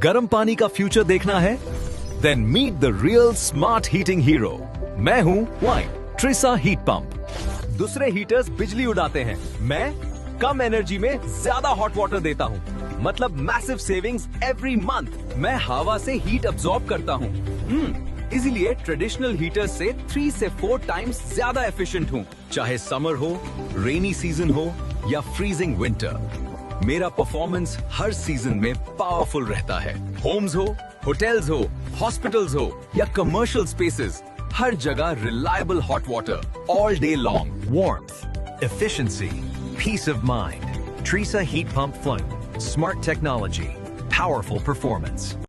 गर्म पानी का फ्यूचर देखना है? Then meet the real smart heating hero. मैं हूँ वाइन ट्रिसा हीट पंप। दूसरे हीटर्स बिजली उड़ाते हैं, मैं कम एनर्जी में ज्यादा हॉट वाटर देता हूँ, मतलब मैसिव सेविंग्स एवरी मंथ। मैं हवा से हीट अब्सॉर्ब करता हूँ, इसीलिए ट्रेडिशनल हीटर्स से 3 से 4 टाइम्स ज्यादा एफिशिएंट हूँ। चाहे समर हो, रेनी सीजन हो या फ्रीजिंग विंटर, मेरा परफॉर्मेंस हर सीजन में पावरफुल रहता है। होम्स हो, होटल्स हो, हॉस्पिटल्स हो या कमर्शियल स्पेसेस, हर जगह reliable hot water all day long. Warmth, efficiency, peace of mind. Teresa Heat Pump Flame. Smart technology, powerful performance.